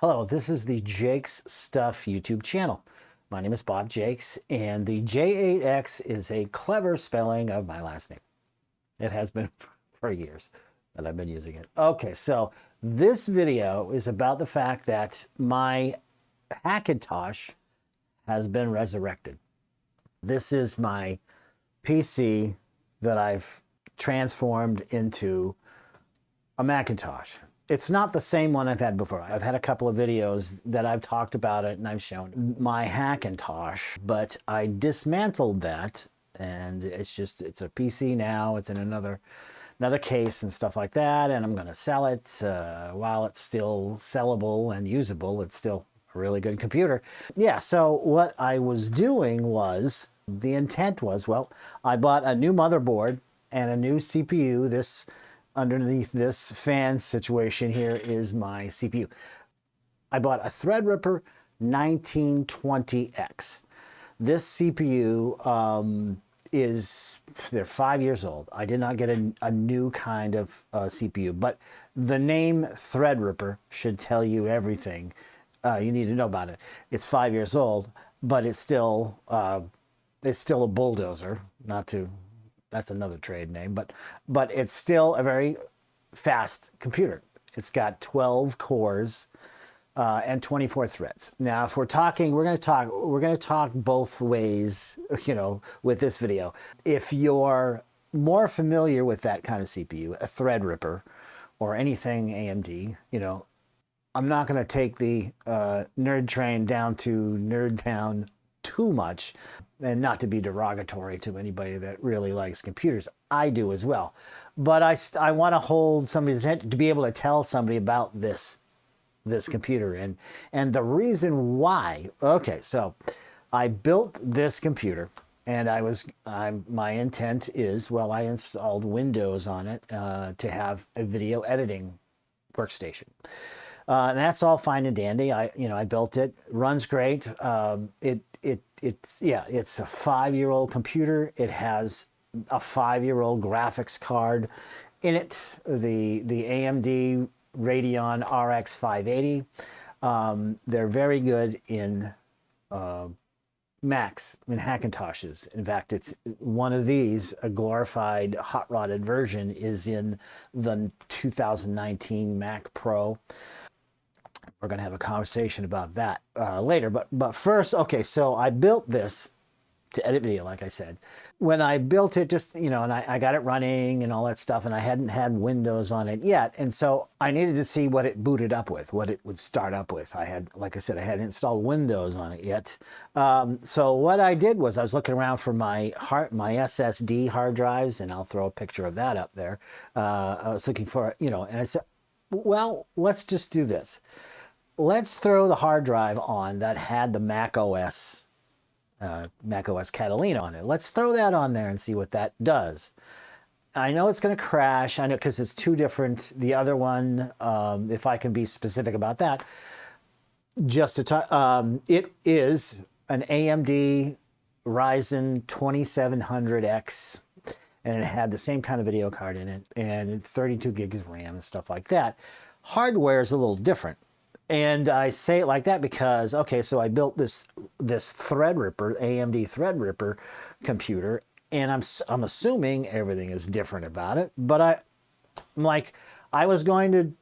Hello, this is the Jake's Stuff YouTube channel. My name is Bob Jakes, and the J8X is a clever spelling of my last name. It has been for years that I've been using it. Okay, so this video is about the fact that my Hackintosh has been resurrected. This is my PC that I've transformed into a Macintosh. It's not the same one I've had before. I've had a couple of videos that I've talked about it and I've shown my Hackintosh, but I dismantled that and it's a PC now. It's in another case and stuff like that, and I'm going to sell it. While it's still sellable and usable, it's still a really good computer. Yeah, so what I was doing was, the intent was, well, I bought a new motherboard and a new CPU. Underneath this fan situation here is my CPU. I bought a Threadripper 1920x. This CPU they're 5 years old. I did not get a new kind of CPU, but the name Threadripper should tell you everything you need to know about it. It's 5 years old, but it's still a bulldozer. That's another trade name, but it's still a very fast computer. It's got 12 cores and 24 threads. Now, if we're going to talk both ways, with this video. If you're more familiar with that kind of CPU, a Threadripper or anything AMD, I'm not going to take the nerd train down to Nerd Town too much, and not to be derogatory to anybody that really likes computers. I do as well. But I want to hold somebody's attention to be able to tell somebody about this computer and the reason why. Okay, so I built this computer, and my intent is, well, I installed Windows on it to have a video editing workstation. And that's all fine and dandy. I built it. Runs great. It's a 5-year-old computer. It has a 5-year-old graphics card in it. The AMD Radeon RX 580. They're very good in Macs, in Hackintoshes. In fact, it's one of these, a glorified hot rodded version, is in the 2019 Mac Pro. We're going to have a conversation about that later. But first, okay, so I built this to edit video, like I said. When I built it, and I got it running and all that stuff, and I hadn't had Windows on it yet. And so I needed to see what it booted up with, what it would start up with. Like I said, I hadn't installed Windows on it yet. So what I did was I was looking around for my SSD hard drives, and I'll throw a picture of that up there. I was looking for, and I said, well, let's just do this. Let's throw the hard drive on that had the macOS Catalina on it. Let's throw that on there and see what that does. I know it's going to crash. I know, because it's two different. The other one, if I can be specific about that, it is an AMD Ryzen 2700X, and it had the same kind of video card in it, and 32 gigs of RAM and stuff like that. Hardware is a little different. And I say it like that because, okay, so I built this Threadripper, AMD Threadripper computer, and I'm assuming everything is different about it. But I was going to,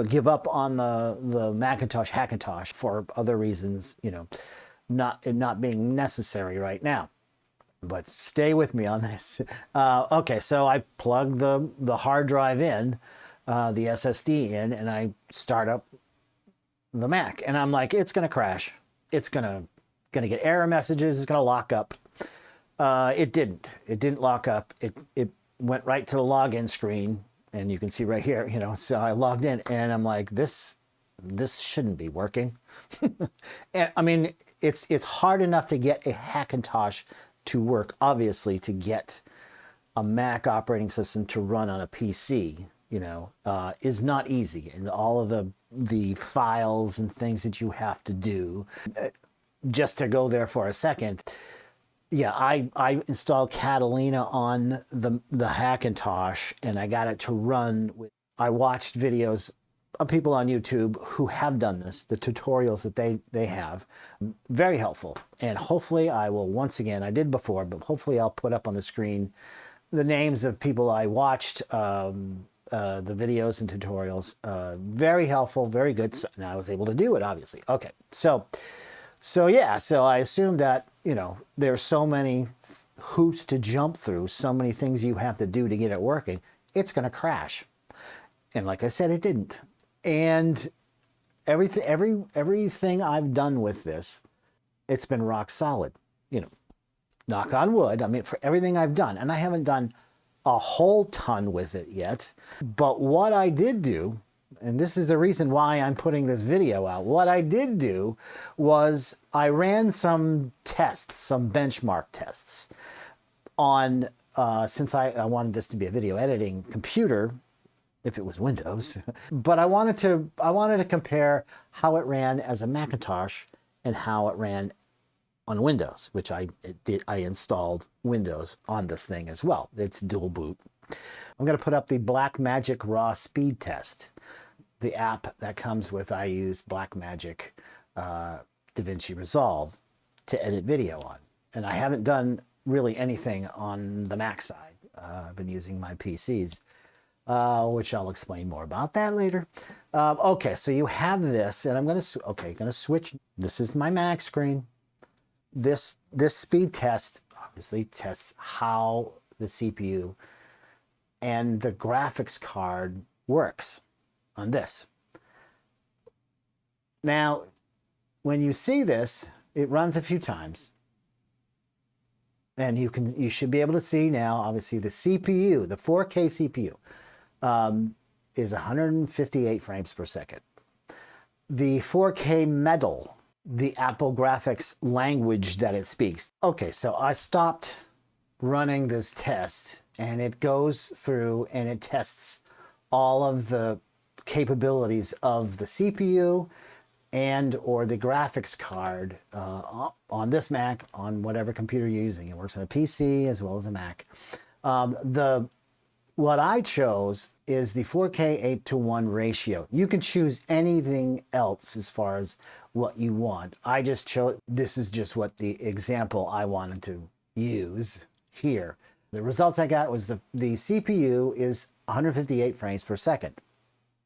give up on the Macintosh Hackintosh for other reasons, not being necessary right now. But stay with me on this. Okay, so I plugged the hard drive in, the SSD in, and I start up the Mac, and I'm like, it's gonna crash. It's gonna get error messages. It's gonna lock up. It didn't. It didn't lock up. It went right to the login screen, and you can see right here. So I logged in, and I'm like, this shouldn't be working. And I mean, it's hard enough to get a Hackintosh to work. Obviously, to get a Mac operating system to run on a PC, is not easy, and all of the files and things that you have to do. Just to go there for a second, yeah, I installed Catalina on the Hackintosh, and I got it to run with. I watched videos of people on YouTube who have done this, the tutorials that they have, very helpful. And hopefully I will, once again, I did before, but hopefully I'll put up on the screen the names of people I watched the videos and tutorials. Very helpful, very good. So, and I was able to do it, obviously. Okay, so yeah, so I assume that, you know, there's so many hoops to jump through, so many things you have to do to get it working, it's going to crash. And like I said, it didn't. And everything I've done with this, it's been rock solid. You know, knock on wood. I mean, for everything I've done, and I haven't done a whole ton with it yet. But what I did do, and this is the reason why I'm putting this video out, what I did do was I ran some tests, some benchmark tests on, since I wanted this to be a video editing computer, if it was Windows, but I wanted to compare how it ran as a Macintosh and how it ran on Windows, which I installed Windows on this thing as well. It's dual boot. I'm going to put up the Blackmagic Raw Speed Test, the app that comes with. I use Blackmagic DaVinci Resolve to edit video on, and I haven't done really anything on the Mac side. I've been using my PCs. Which I'll explain more about that later. Okay, so you have this, and I'm going to switch. This is my Mac screen. This speed test obviously tests how the CPU and the graphics card works on this. Now, when you see this, it runs a few times. And you should be able to see now, obviously, the CPU, the 4K CPU. Is 158 frames per second. The 4K Metal, the Apple graphics language that it speaks. Okay, so I stopped running this test, and it goes through and it tests all of the capabilities of the CPU and or the graphics card on this Mac, on whatever computer you're using. It works on a PC as well as a Mac. What I chose is the 4K 8:1 ratio. You can choose anything else as far as what you want. I just chose, this is just what the example I wanted to use here. The results I got was the CPU is 158 frames per second.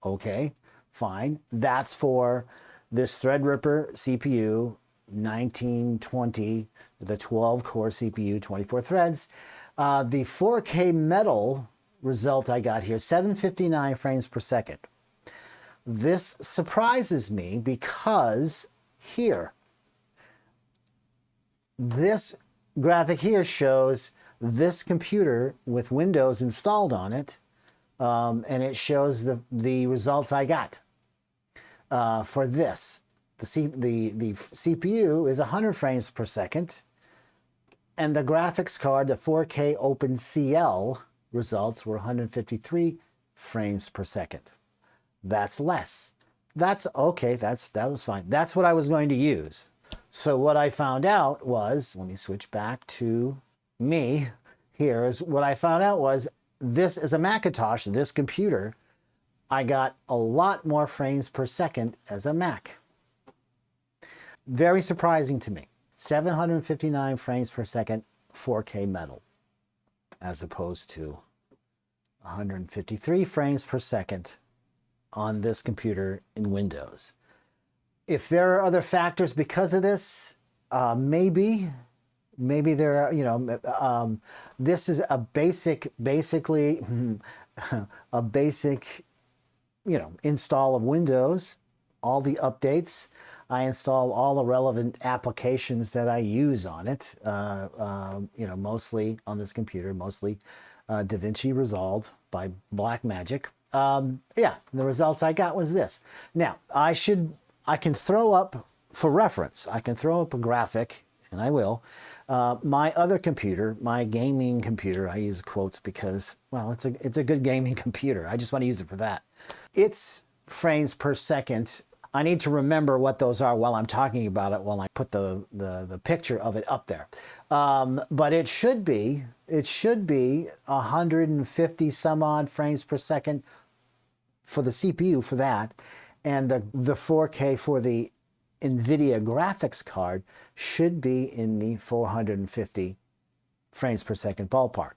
Okay, fine. That's for this Threadripper CPU 1920, the 12-core CPU, 24 threads. The 4K Metal result I got here, 759 frames per second. This surprises me because here, this graphic here shows this computer with Windows installed on it, and it shows the results I got for this. The CPU is 100 frames per second, and the graphics card, the 4K OpenCL results were 153 frames per second. That's less. That's okay, that was fine. That's what I was going to use. So what I found out was, let me switch back to me here, is what I found out was this is a Macintosh, this computer, I got a lot more frames per second as a Mac. Very surprising to me. 759 frames per second, 4K Metal, as opposed to 153 frames per second on this computer in Windows. If there are other factors because of this, maybe there are, you know, this is a basically a basic, you know, install of Windows, all the updates. I install all the relevant applications that I use on it, you know, mostly on this computer, mostly DaVinci Resolve by Blackmagic. Yeah, the results I got was this. Now, I can throw up, for reference, I can throw up a graphic, and I will. My other computer, my gaming computer, I use quotes because, well, it's a good gaming computer. I just want to use it for that. Its frames per second, I need to remember what those are while I'm talking about it, while I put the picture of it up there. But it should be 150 some odd frames per second for the CPU for that, and the 4K for the NVIDIA graphics card should be in the 450 frames per second ballpark.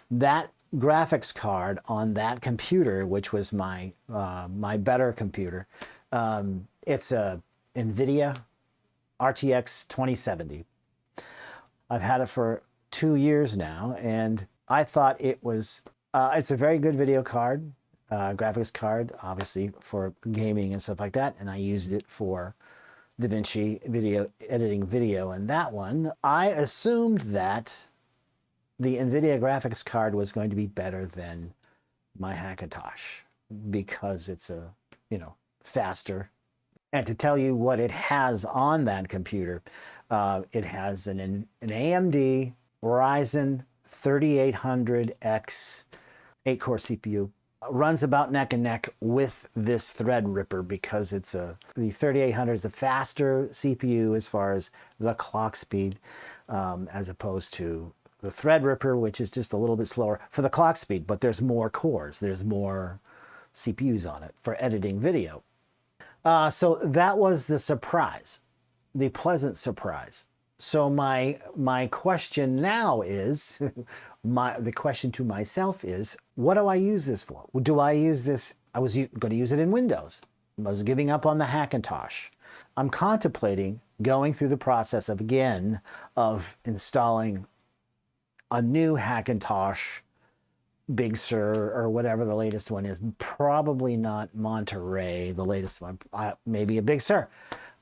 That graphics card on that computer, which was my better computer, it's a NVIDIA RTX 2070. I've had it for 2 years now, and I thought it was, it's a very good video card, graphics card, obviously for gaming and stuff like that, and I used it for DaVinci video, editing video, and that one, I assumed that the NVIDIA graphics card was going to be better than my Hackintosh because it's faster. And to tell you what it has on that computer, it has an AMD Ryzen 3800X 8-core CPU. Runs about neck and neck with this Threadripper because the 3800 is a faster CPU as far as the clock speed, as opposed to the Threadripper, which is just a little bit slower for the clock speed, but there's more cores, there's more CPUs on it for editing video. So that was the surprise, the pleasant surprise. So my question now is, the question to myself is, what do I use this for? Do I use this? I was going to use it in Windows. I was giving up on the Hackintosh. I'm contemplating going through the process of installing a new Hackintosh, Big Sur, or whatever the latest one is. Probably not Monterey, the latest one. Maybe a Big Sur.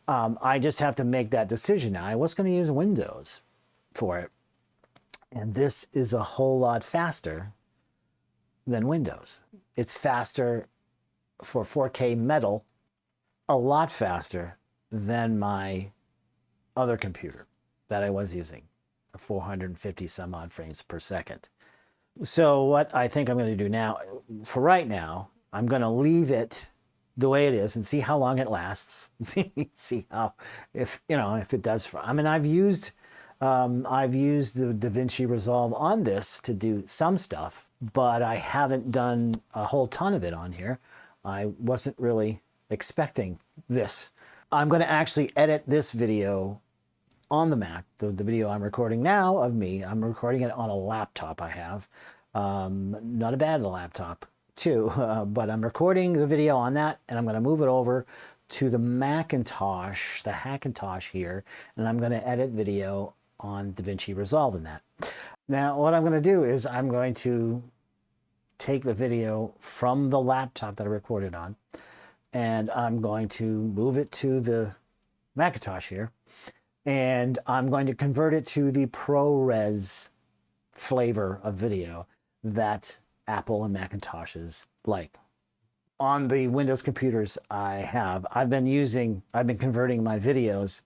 I just have to make that decision now. I was going to use Windows for it. And this is a whole lot faster than Windows. It's faster for 4K Metal, a lot faster than my other computer that I was using, 450 some odd frames per second. So what I think I'm going to do now, for right now, I'm going to leave it the way it is and see how long it lasts. see how, if it does. I mean, I've used the DaVinci Resolve on this to do some stuff, but I haven't done a whole ton of it on here. I wasn't really expecting this. I'm going to actually edit this video on the Mac, the video I'm recording now of me. I'm recording it on a laptop I have. Not a bad laptop too, but I'm recording the video on that, and I'm going to move it over to the Macintosh, the Hackintosh here, and I'm going to edit video on DaVinci Resolve in that. Now, what I'm going to do is I'm going to take the video from the laptop that I recorded on, and I'm going to move it to the Macintosh here, and I'm going to convert it to the ProRes flavor of video that Apple and Macintoshes like. On the Windows computers I've been converting my videos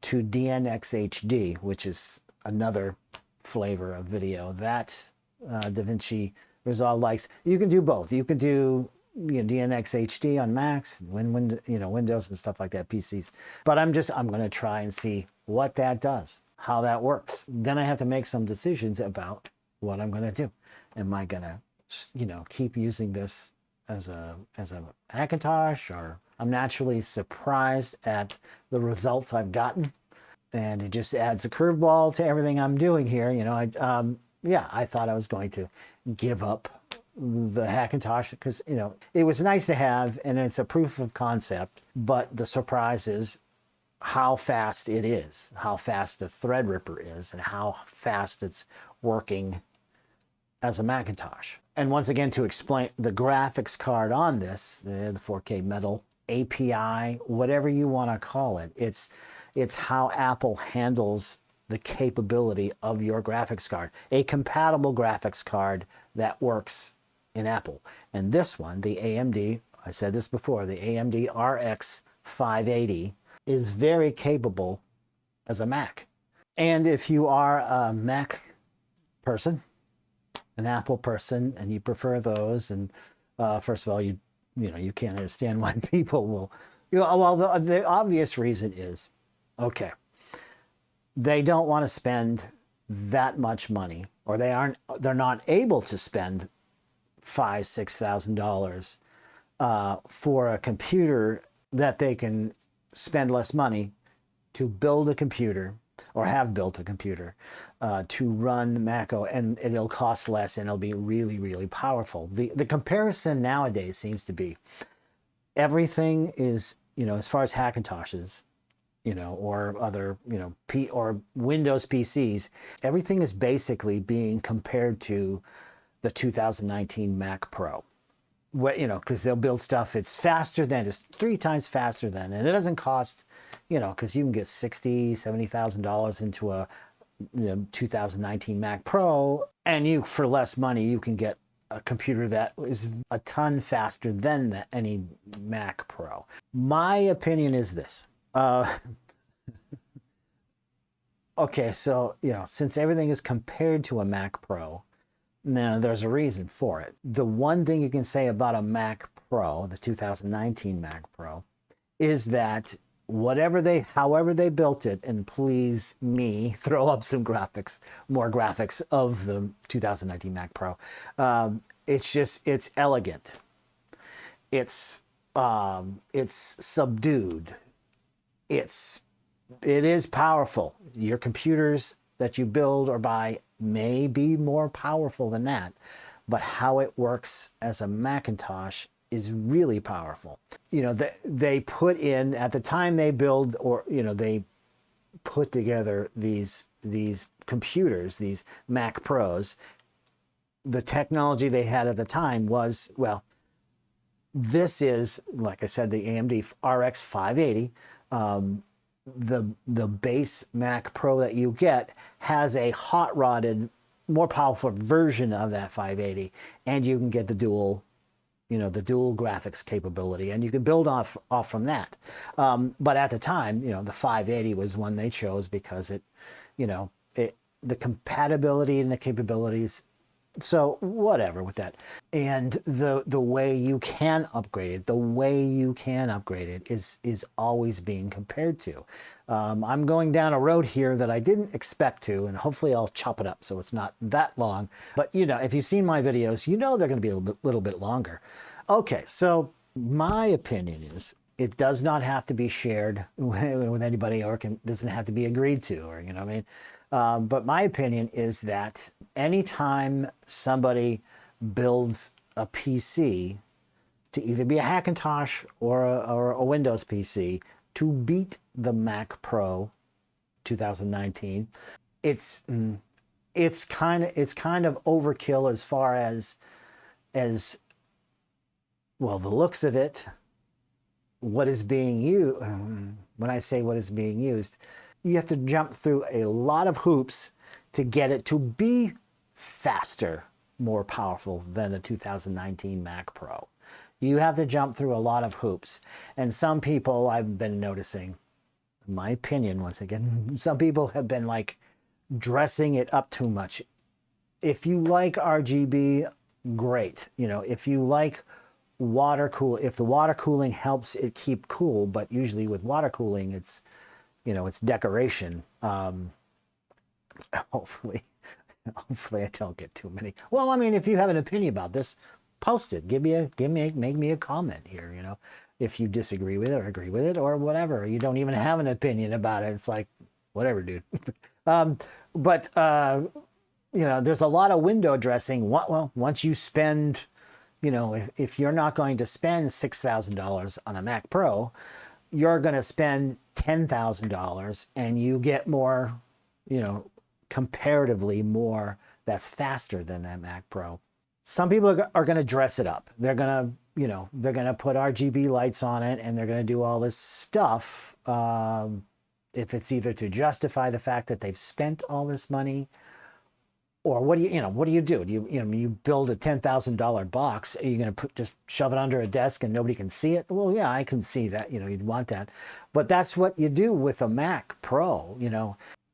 to DNX HD, which is another flavor of video that DaVinci Resolve likes. You can do both. You can do DNX HD on Macs, Windows and stuff like that, PCs. But I'm going to try and see what that does, how that works. Then I have to make some decisions about what I'm going to do. Am I going to, keep using this as a Hackintosh, or I'm naturally surprised at the results I've gotten, and it just adds a curveball to everything I'm doing here. I thought I was going to give up the Hackintosh because it was nice to have, and it's a proof of concept. But the surprise is how fast it is, how fast the Threadripper is, and how fast it's working as a Macintosh. And once again, to explain the graphics card on this, the 4K Metal API, whatever you want to call it, it's how Apple handles the capability of your graphics card, a compatible graphics card that works in Apple. And this one, the AMD, I said this before, the AMD RX 580 is very capable as a Mac. And if you are a Mac person, an Apple person, and you prefer those, and first of all, you can't understand why people will, the obvious reason is, okay, they don't want to spend that much money, or they're not able to spend $5,000-$6,000 for a computer that they can spend less money to build a computer or have built a computer to run macOS, and it'll cost less and it'll be really, really powerful. The comparison nowadays seems to be everything is, as far as Hackintoshes, or other, or Windows PCs, everything is basically being compared to the 2019 Mac Pro. Because they'll build stuff, it's faster than, it's 3 times faster than, and it doesn't cost, because you can get $60,000, $70,000 into a 2019 Mac Pro, and for less money, you can get a computer that is a ton faster than any Mac Pro. My opinion is this. Okay, so, since everything is compared to a Mac Pro, now, there's a reason for it. The one thing you can say about a Mac Pro, the 2019 Mac Pro, is that however they built it, and please me, throw up some more graphics of the 2019 Mac Pro. It's elegant. It's subdued. It is powerful. Your computers that you build or buy may be more powerful than that, but how it works as a Macintosh is really powerful. They put in, at the time they build, or they put together these computers, these Mac Pros, the technology they had at the time was, this is, like I said, the AMD RX 580. The base Mac Pro that you get has a hot rodded, more powerful version of that 580, and you can get the dual graphics capability, and you can build off from that. But at the time, the 580 was one they chose because the compatibility and the capabilities. So whatever with that. And the way you can upgrade it, is always being compared to. I'm going down a road here that I didn't expect to, and hopefully I'll chop it up so it's not that long. But if you've seen my videos, they're going to be a little bit longer. Okay, so my opinion is it does not have to be shared with anybody, or doesn't have to be agreed to, or what I mean. But my opinion is that anytime somebody builds a PC to either be a Hackintosh or a Windows PC to beat the Mac Pro 2019, it's kind of overkill as far as well, the looks of it, what is being used. When I say what is being used, you have to jump through a lot of hoops to get it to be faster, more powerful than the 2019 Mac Pro. You have to jump through a lot of hoops. And some people, I've been noticing, in my opinion, once again, some people have been dressing it up too much. If you like RGB, great. If you like if the water cooling helps it keep cool, but usually with water cooling, it's decoration. Hopefully I don't get too many. Well, if you have an opinion about this, post it. Make me a comment here. If you disagree with it or agree with it or whatever, you don't even have an opinion about it. It's whatever, dude. But there's a lot of window dressing. Well, once you spend, if you're not going to spend $6,000 on a Mac Pro, you're going to spend $10,000 and you get more, comparatively more that's faster than that Mac Pro. Some people are going to dress it up. They're going to put RGB lights on it, and they're going to do all this stuff. If it's either to justify the fact that they've spent all this money, or what do you do? You build a $10,000 box. Are you going to just shove it under a desk and nobody can see it? Well, yeah, I can see that. You'd want that, but that's what you do with a Mac Pro.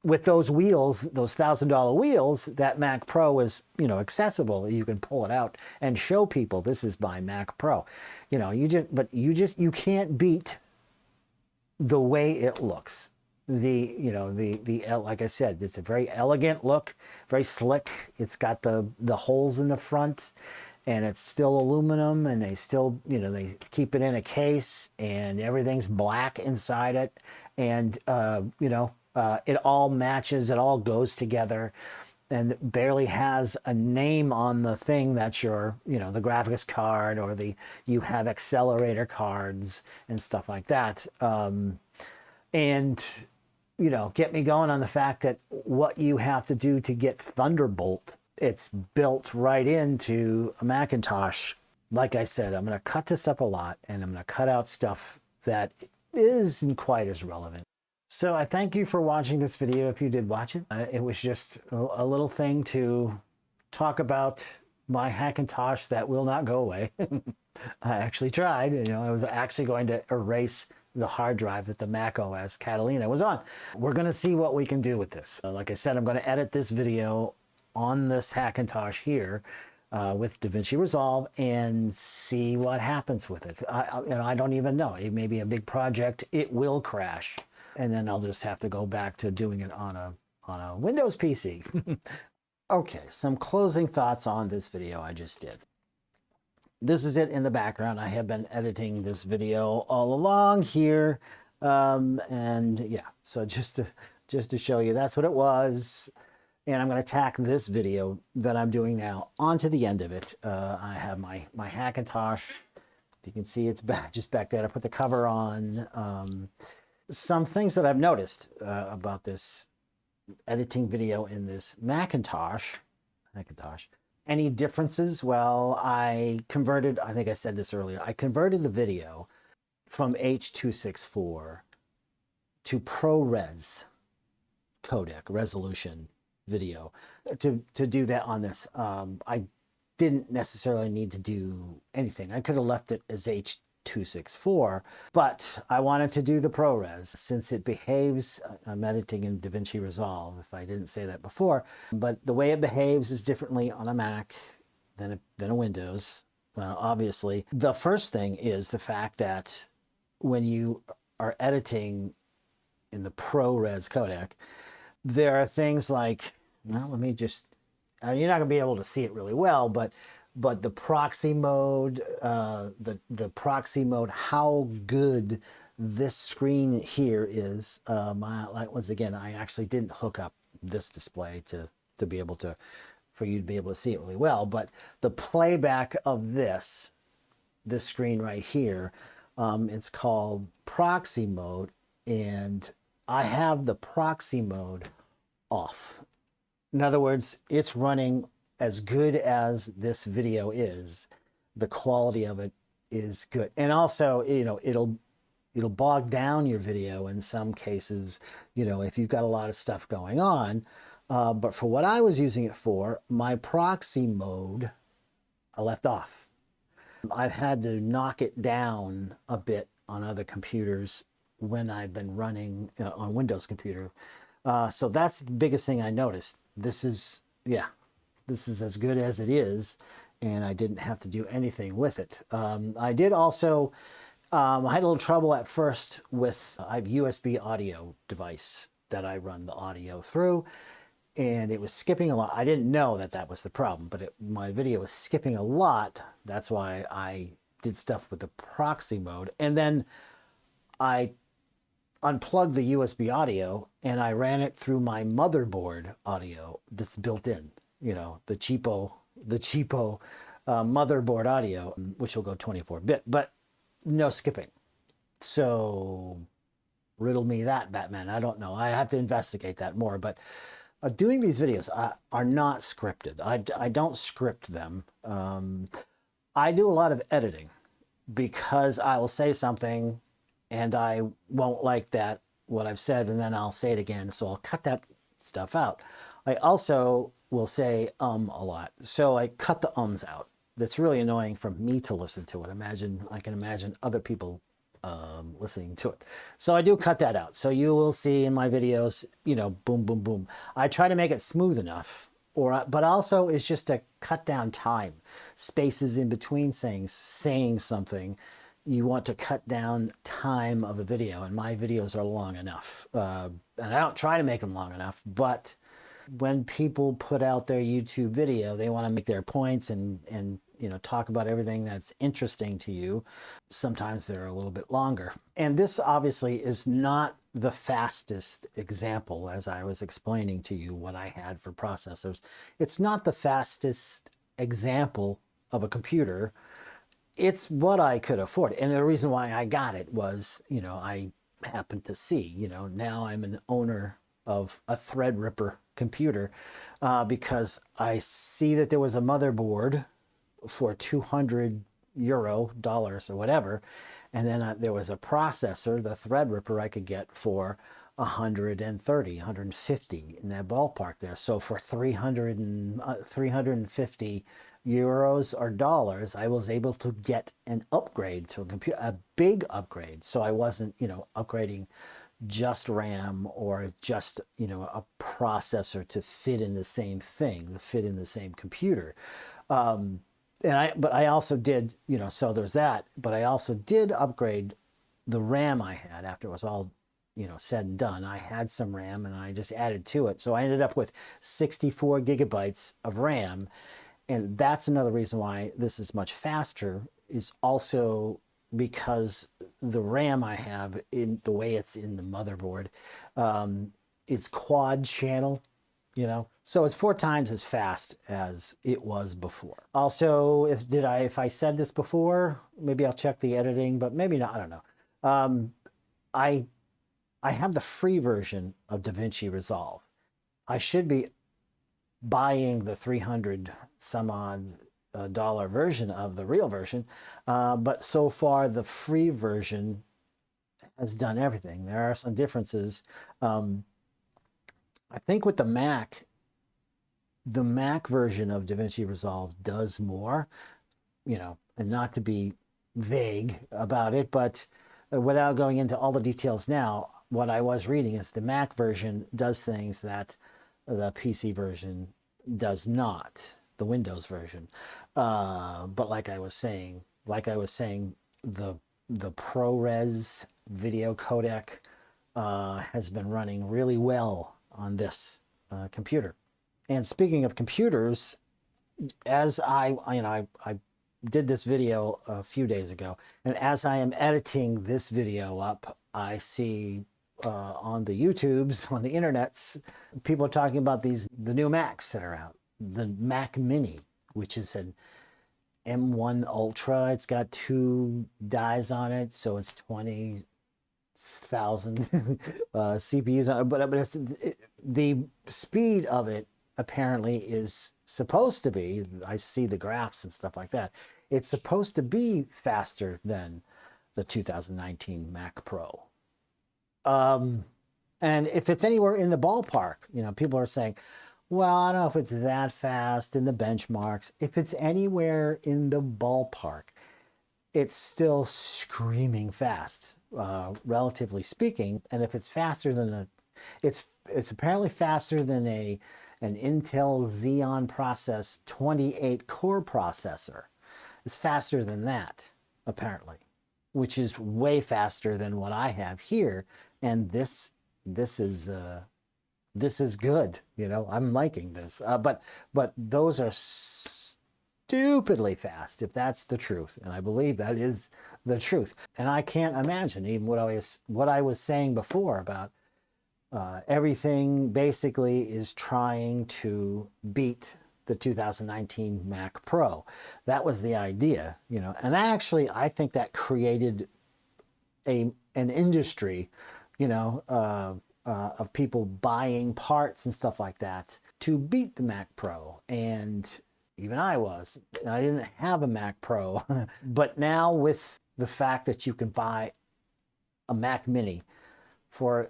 With those wheels, those $1,000 wheels, that Mac Pro is accessible. You can pull it out and show people this is my Mac Pro. You can't beat the way it looks. Like I said, it's a very elegant look, very slick. It's got the holes in the front. and it's still aluminum, and they still, you know, they keep it in a case, and everything's black inside it, and you know, it all matches, it all goes together, and it barely has a name on the thing that you're, you know, the graphics card, or you have accelerator cards and stuff like that. And, you know, get me going on the fact that what you have to do to get Thunderbolt, it's built right into a Macintosh. Like I said, I'm going to cut this up a lot, and I'm going to cut out stuff that isn't quite as relevant. So I thank you for watching this video if you did watch it. It was just a little thing to talk about my Hackintosh that will not go away. I actually tried. You know, I was actually going to erase the hard drive that the macOS Catalina was on. We're going to see what we can do with this. Like I said, I'm going to edit this video on this Hackintosh here with DaVinci Resolve and see what happens with it. I don't even know. It may be a big project. It will crash. And then I'll just have to go back to doing it on a Windows PC. Okay, some closing thoughts on this video I just did. This is it in the background. I have been editing this video all along here. And yeah, so just to show you, that's what it was. And I'm going to tack this video that I'm doing now onto the end of it. I have my Hackintosh. If you can see, it's just back there. I put the cover on. Some things that I've noticed about this editing video in this Hackintosh. Any differences? Well, I think I said this earlier, I converted the video from H.264 to ProRes codec resolution video to do that on this. I didn't necessarily need to do anything. I could have left it as H.264, but I wanted to do the ProRes since it behaves. I'm editing in DaVinci Resolve, if I didn't say that before, but the way it behaves is differently on a Mac than a Windows. Well, obviously, the first thing is the fact that when you are editing in the ProRes codec, there are things like, well, let me just, you're not going to be able to see it really well, but the proxy mode, the proxy mode, how good this screen here is. Like, once again, I actually didn't hook up this display to be able to, for you to be able to see it really well. But the playback of this screen right here, it's called proxy mode, and I have the proxy mode off. In other words, it's running as good as this video is. The quality of it is good. And also, you know, it'll bog down your video in some cases, you know, if you've got a lot of stuff going on. But for what I was using it for, my proxy mode, I left off. I've had to knock it down a bit on other computers when I've been running on Windows computer. So that's the biggest thing I noticed. This is as good as it is, and I didn't have to do anything with it. I did also, I had a little trouble at first with, I have a USB audio device that I run the audio through, and it was skipping a lot. I didn't know that was the problem, but my video was skipping a lot. That's why I did stuff with the proxy mode. And then I unplugged the USB audio and I ran it through my motherboard audio that's built in, you know, the cheapo motherboard audio, which will go 24-bit, but no skipping. So riddle me that, Batman. I don't know. I have to investigate that more, but doing these videos are not scripted. I don't script them. I do a lot of editing because I will say something and I won't like what I've said, and then I'll say it again. So I'll cut that stuff out. I also will say a lot. So I cut the ums out. That's really annoying for me to listen to it. I can imagine other people listening to it. So I do cut that out. So you will see in my videos, you know, boom, boom, boom. I try to make it smooth enough, but also it's just to cut down time. Spaces in between saying something. You want to cut down time of a video, and my videos are long enough. And I don't try to make them long enough, but when people put out their YouTube video, they want to make their points and talk about everything that's interesting to you. Sometimes they're a little bit longer. And this obviously is not the fastest example, as I was explaining to you what I had for processors. It's not the fastest example of a computer. It's what I could afford. And the reason why I got it was, I happened to see, now I'm an owner of a Threadripper computer because I see that there was a motherboard for €200, dollars or whatever, and then there was a processor, the Threadripper, I could get for 130, 150 in that ballpark there. So for 350 euros or dollars, I was able to get an upgrade to a computer, a big upgrade. So I wasn't, upgrading just RAM or just, a processor to fit in the same thing, to fit in the same computer. But I also did, so there's that, but I also did upgrade the RAM I had after it was all, said and done. I had some RAM and I just added to it. So I ended up with 64 gigabytes of RAM. And that's another reason why this is much faster, is also because the RAM I have, in the way it's in the motherboard, is quad channel, so it's 4 times as fast as it was before. Also, if I said this before, maybe I'll check the editing, but maybe not, I don't know. I have the free version of DaVinci Resolve. I should be buying the 300 some odd dollar version of the real version, but so far the free version has done everything. There are some differences. I think with the Mac version of DaVinci Resolve does more, and not to be vague about it, but without going into all the details now, what I was reading is the Mac version does things that the PC version does not, the Windows version. But like I was saying, the ProRes video codec has been running really well on this computer. And speaking of computers, as I did this video a few days ago, and as I am editing this video up, I see on the YouTubes, on the internets, people are talking about the new Macs that are out. The Mac Mini, which is an M1 Ultra. It's got 2 dies on it, so it's 20,000 CPUs on it. But the speed of it apparently is supposed to be, I see the graphs and stuff like that, it's supposed to be faster than the 2019 Mac Pro. And if it's anywhere in the ballpark, people are saying, well, I don't know if it's that fast in the benchmarks. If it's anywhere in the ballpark, it's still screaming fast, relatively speaking. And if it's faster than it's apparently faster than an Intel Xeon Process 28 core processor. It's faster than that, apparently, which is way faster than what I have here. And this is good. I'm liking this. But those are stupidly fast, if that's the truth. And I believe that is the truth. And I can't imagine even what I was saying before about everything basically is trying to beat the 2019 Mac Pro. That was the idea, and actually I think that created an industry, of people buying parts and stuff like that to beat the Mac Pro. And even I didn't have a Mac Pro, but now with the fact that you can buy a Mac Mini for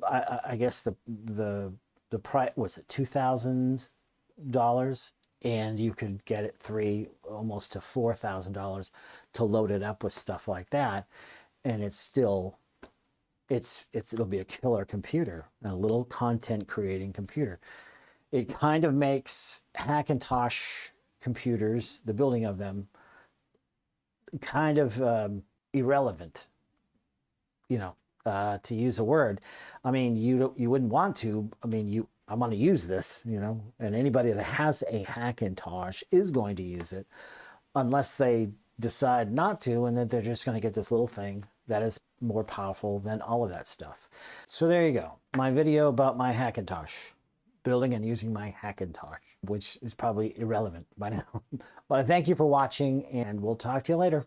I guess the price, was it $2,000, and you could get it almost to $4,000 to load it up with stuff like that, and it'll be a killer computer, a little content creating computer. It kind of makes Hackintosh computers, the building of them, kind of irrelevant, to use a word. I mean, you wouldn't want to. I mean, I want to use this, and anybody that has a Hackintosh is going to use it. unless they decide not to, and that they're just going to get this little thing that is more powerful than all of that stuff. So there you go. My video about my Hackintosh, building and using my Hackintosh, which is probably irrelevant by now. But I thank you for watching, and we'll talk to you later.